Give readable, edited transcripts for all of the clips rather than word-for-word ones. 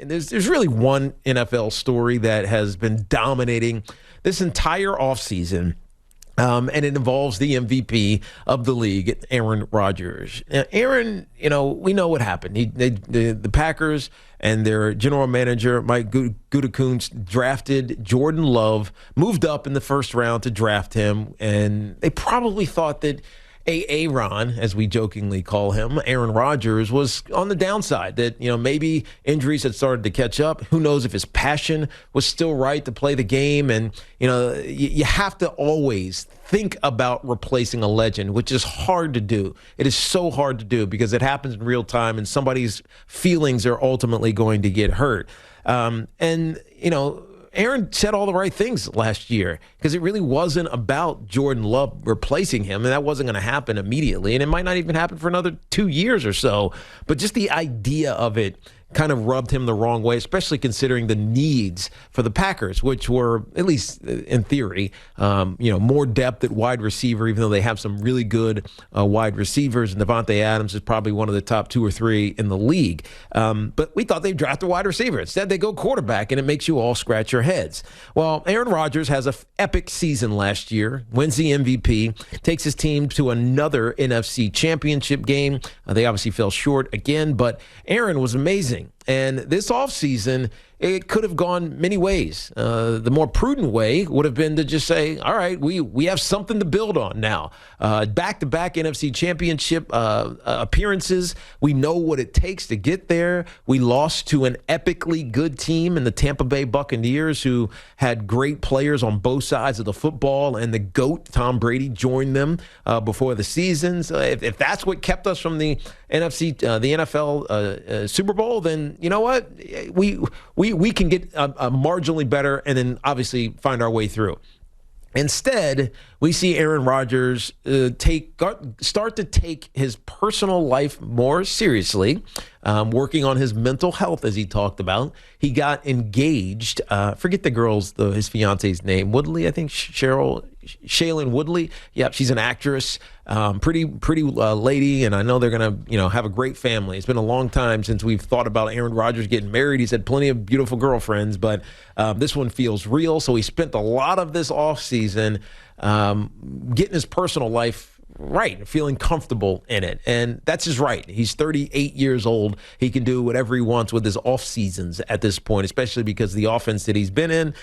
there's really one NFL story that has been dominating this entire offseason. And it involves the MVP of the league, Aaron Rodgers. Now, Aaron, we know what happened. The Packers and their general manager, Mike Gutekunst, drafted Jordan Love, moved up in the first round to draft him, and they probably thought that Aaron, as we jokingly call him, Aaron Rodgers, was on the downside, that, maybe injuries had started to catch up. Who knows if his passion was still right to play the game. And, you have to always think about replacing a legend, which is hard to do. It is so hard to do because it happens in real time and somebody's feelings are ultimately going to get hurt. Aaron said all the right things last year because it really wasn't about Jordan Love replacing him, and that wasn't going to happen immediately, and it might not even happen for another 2 years or so. But just the idea of it kind of rubbed him the wrong way, especially considering the needs for the Packers, which were, at least in theory, more depth at wide receiver, even though they have some really good wide receivers. And Devontae Adams is probably one of the top 2 or 3 in the league. But we thought they'd draft a wide receiver. Instead, they go quarterback, and it makes you all scratch your heads. Well, Aaron Rodgers has an epic season last year, wins the MVP, takes his team to another NFC championship game. They obviously fell short again, but Aaron was amazing. And this offseason, it could have gone many ways. The more prudent way would have been to just say, all right, we have something to build on now. Back-to-back NFC championship appearances. We know what it takes to get there. We lost to an epically good team in the Tampa Bay Buccaneers who had great players on both sides of the football, and the GOAT, Tom Brady, joined them before the season. So if that's what kept us from the NFL Super Bowl, then you know what? We can get marginally better and then obviously find our way through. Instead, we see Aaron Rodgers start to take his personal life more seriously, working on his mental health, as he talked about. He got engaged. Forget the girl's, his fiance's name. Woodley, I think, Shailene Woodley. Yep, she's an actress, pretty lady, and I know they're gonna have a great family. It's been a long time since we've thought about Aaron Rodgers getting married. He's had plenty of beautiful girlfriends, but this one feels real. So he spent a lot of this offseason getting his personal life right, feeling comfortable in it. And that's his right. He's 38 years old. He can do whatever he wants with his off seasons at this point, especially because the offense that he's been in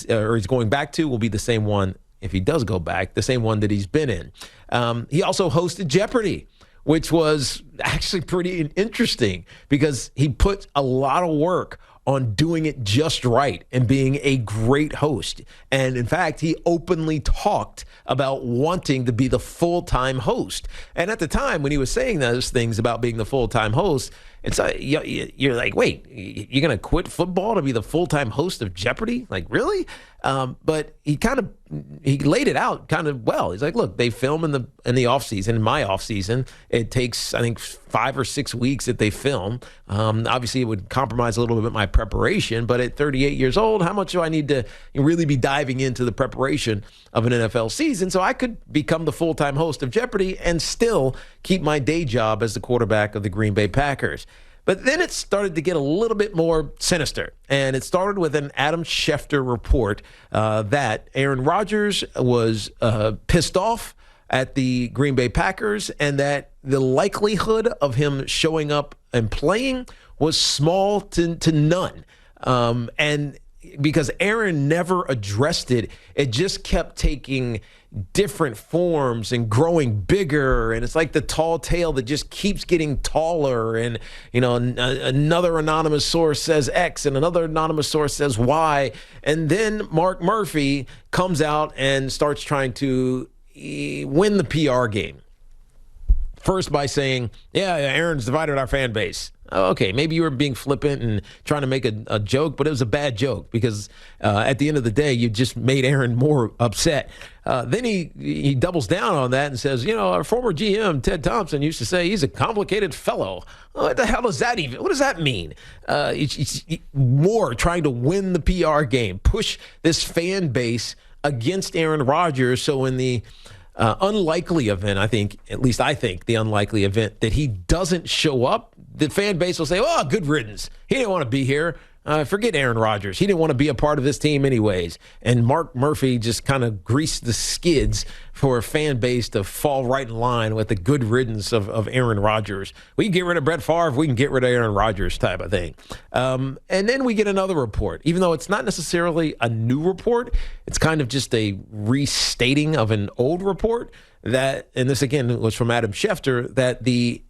or he's going back to will be the same one, if he does go back, the same one that he's been in. He also hosted Jeopardy, which was actually pretty interesting because he put a lot of work on doing it just right and being a great host. And in fact, he openly talked about wanting to be the full-time host. And at the time when he was saying those things about being the full-time host, it's you're like, wait, you're going to quit football to be the full-time host of Jeopardy? Like, really? But he laid it out kind of well. He's like, look, they film in the off season. In my off season, it takes, I think, 5 or 6 weeks that they film. Obviously, it would compromise a little bit my preparation. But at 38 years old, how much do I need to really be diving into the preparation of an NFL season so I could become the full-time host of Jeopardy and still keep my day job as the quarterback of the Green Bay Packers? But then it started to get a little bit more sinister, and it started with an Adam Schefter report that Aaron Rodgers was pissed off at the Green Bay Packers and that the likelihood of him showing up and playing was small to none. And because Aaron never addressed it, it just kept taking different forms and growing bigger, and it's like the tall tale that just keeps getting taller. And another anonymous source says X and another anonymous source says Y, and then Mark Murphy comes out and starts trying to win the PR game. First by saying, Aaron's divided our fan base. Okay, maybe you were being flippant and trying to make a joke, but it was a bad joke because at the end of the day, you just made Aaron more upset. Then he doubles down on that and says, our former GM, Ted Thompson, used to say he's a complicated fellow. What the hell does that even, what does that mean? It's more trying to win the PR game, push this fan base against Aaron Rodgers. So in the unlikely event, I think the unlikely event that he doesn't show up the fan base will say, oh, good riddance. He didn't want to be here. Forget Aaron Rodgers. He didn't want to be a part of this team anyways. And Mark Murphy just kind of greased the skids for a fan base to fall right in line with the good riddance of Aaron Rodgers. We can get rid of Brett Favre. We can get rid of Aaron Rodgers type of thing. And then we get another report. Even though it's not necessarily a new report, it's kind of just a restating of an old report. That, and this again was from Adam Schefter, that the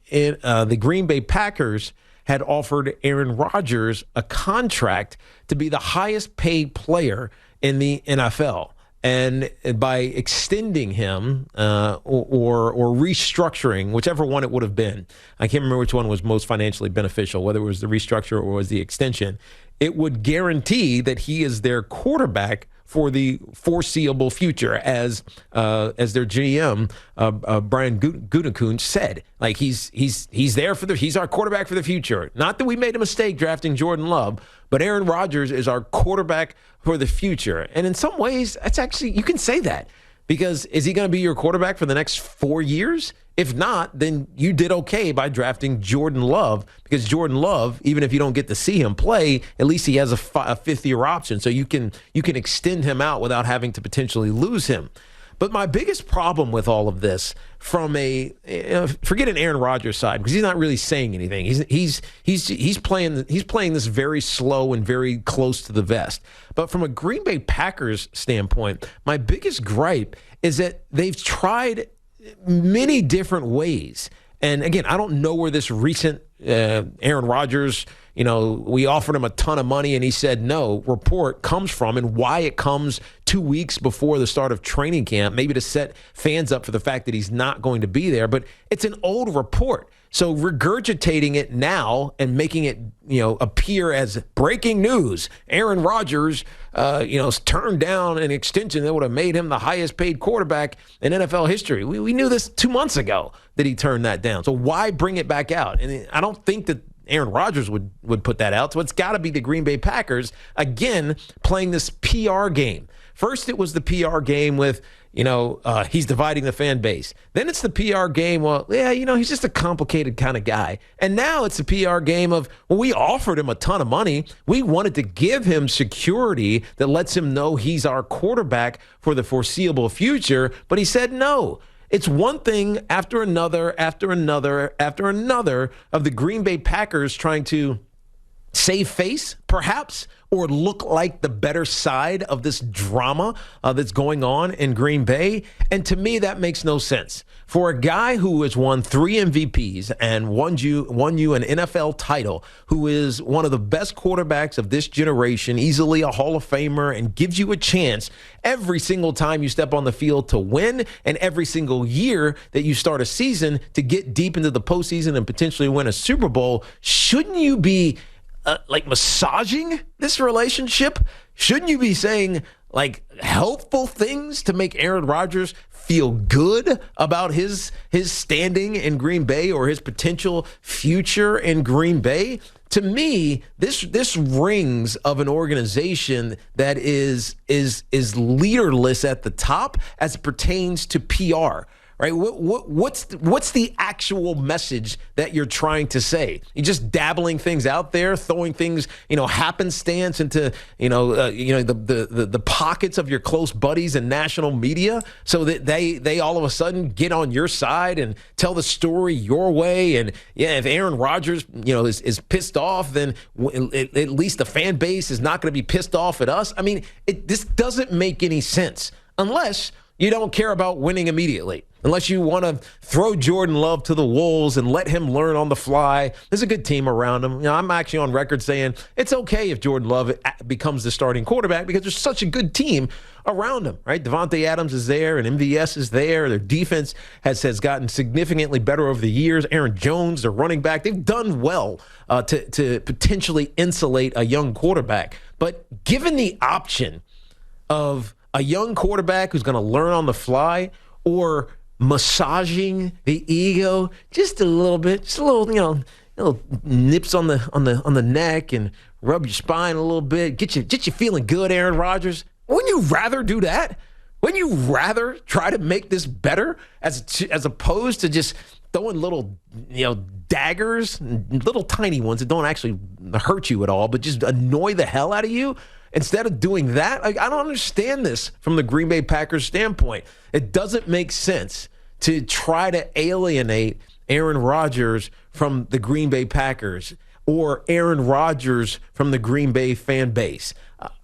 Green Bay Packers had offered Aaron Rodgers a contract to be the highest paid player in the NFL. And by extending him or restructuring, whichever one it would have been, I can't remember which one was most financially beneficial, whether it was the restructure or was the extension, it would guarantee that he is their quarterback for the foreseeable future, as their GM Brian Gutekunst said. Like he's there he's our quarterback for the future. Not that we made a mistake drafting Jordan Love, but Aaron Rodgers is our quarterback for the future. And in some ways, that's actually, you can say that, because is he going to be your quarterback for the next 4 years? If not, then you did okay by drafting Jordan Love, because Jordan Love, even if you don't get to see him play, at least he has a fifth-year option, so you can extend him out without having to potentially lose him. But my biggest problem with all of this, from forget an Aaron Rodgers side, because he's not really saying anything. He's playing this very slow and very close to the vest. But from a Green Bay Packers standpoint, my biggest gripe is that they've tried many different ways. And again, I don't know where this recent Aaron Rodgers, we offered him a ton of money and he said no report comes from, and why it comes 2 weeks before the start of training camp, maybe to set fans up for the fact that he's not going to be there. But it's an old report. So regurgitating it now and making it, appear as breaking news, Aaron Rodgers, turned down an extension that would have made him the highest paid quarterback in NFL history. We knew this 2 months ago that he turned that down. So why bring it back out? And I don't think that Aaron Rodgers would put that out. So it's got to be the Green Bay Packers, again, playing this PR game. First, it was the PR game with, he's dividing the fan base. Then it's the PR game, he's just a complicated kind of guy. And now it's the PR game of, we offered him a ton of money. We wanted to give him security that lets him know he's our quarterback for the foreseeable future, but he said no. It's one thing after another, after another, after another of the Green Bay Packers trying to save face, perhaps, or look like the better side of this drama that's going on in Green Bay. And to me, that makes no sense. For a guy who has won 3 MVPs and won you an NFL title, who is one of the best quarterbacks of this generation, easily a Hall of Famer, and gives you a chance every single time you step on the field to win, and every single year that you start a season to get deep into the postseason and potentially win a Super Bowl, shouldn't you be massaging this relationship? Shouldn't you be saying helpful things to make Aaron Rodgers feel good about his standing in Green Bay or his potential future in Green Bay? To me, this rings of an organization that is leaderless at the top as it pertains to PR. Right? What's the actual message that you're trying to say? You're just dabbling things out there, throwing things, happenstance into, the pockets of your close buddies and national media, so that they all of a sudden get on your side and tell the story your way. And if Aaron Rodgers, is pissed off, then at least the fan base is not going to be pissed off at us. I mean, this doesn't make any sense unless you don't care about winning immediately. Unless you want to throw Jordan Love to the wolves and let him learn on the fly. There's a good team around him. I'm actually on record saying it's okay if Jordan Love becomes the starting quarterback, because there's such a good team around him, right? Devontae Adams is there and MVS is there. Their defense has gotten significantly better over the years. Aaron Jones, their running back, they've done well to potentially insulate a young quarterback. But given the option of a young quarterback who's going to learn on the fly, or massaging the ego just a little bit, just a little, little nips on the neck and rub your spine a little bit, get you feeling good, Aaron Rodgers. Wouldn't you rather do that? Wouldn't you rather try to make this better as opposed to just throwing little, daggers, little tiny ones that don't actually hurt you at all, but just annoy the hell out of you. Instead of doing that, I don't understand this from the Green Bay Packers standpoint. It doesn't make sense to try to alienate Aaron Rodgers from the Green Bay Packers or Aaron Rodgers from the Green Bay fan base.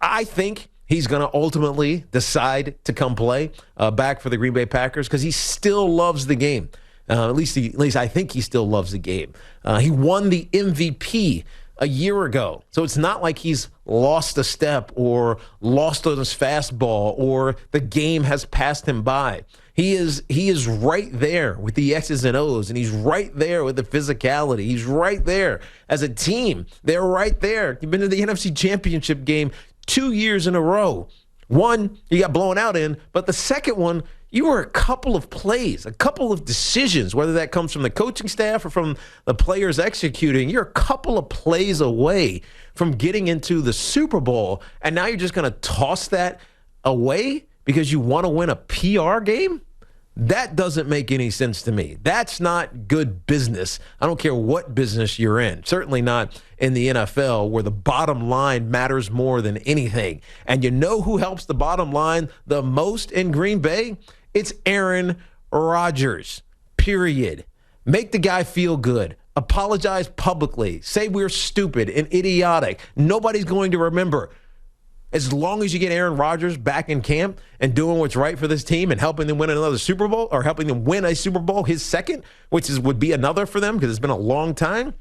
I think he's going to ultimately decide to come play back for the Green Bay Packers because he still loves the game. At least I think he still loves the game. He won the MVP a year ago. So it's not like he's lost a step or lost on his fastball or the game has passed him by. He is right there with the X's and O's, and he's right there with the physicality. He's right there as a team. They're right there. You've been to the NFC Championship game 2 years in a row. One, you got blown out in, but the second one, you were a couple of plays, a couple of decisions, whether that comes from the coaching staff or from the players executing. You're a couple of plays away from getting into the Super Bowl, and now you're just going to toss that away because you want to win a PR game? That doesn't make any sense to me. That's not good business. I don't care what business you're in. Certainly not in the NFL where the bottom line matters more than anything. And you know who helps the bottom line the most in Green Bay? It's Aaron Rodgers, period. Make the guy feel good. Apologize publicly. Say we're stupid and idiotic. Nobody's going to remember. As long as you get Aaron Rodgers back in camp and doing what's right for this team and helping them win another Super Bowl or helping them win a Super Bowl, his second, which would be another for them because it's been a long time,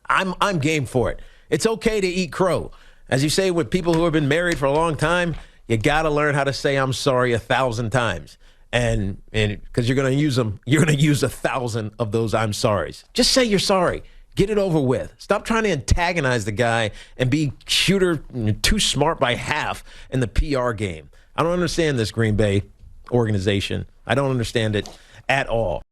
I'm game for it. It's okay to eat crow. As you say with people who have been married for a long time, you got to learn how to say I'm sorry 1,000 times. And because you're going to use them, you're going to use 1,000 of those I'm sorries. Just say you're sorry. Get it over with. Stop trying to antagonize the guy and be too smart by half in the PR game. I don't understand this Green Bay organization. I don't understand it at all.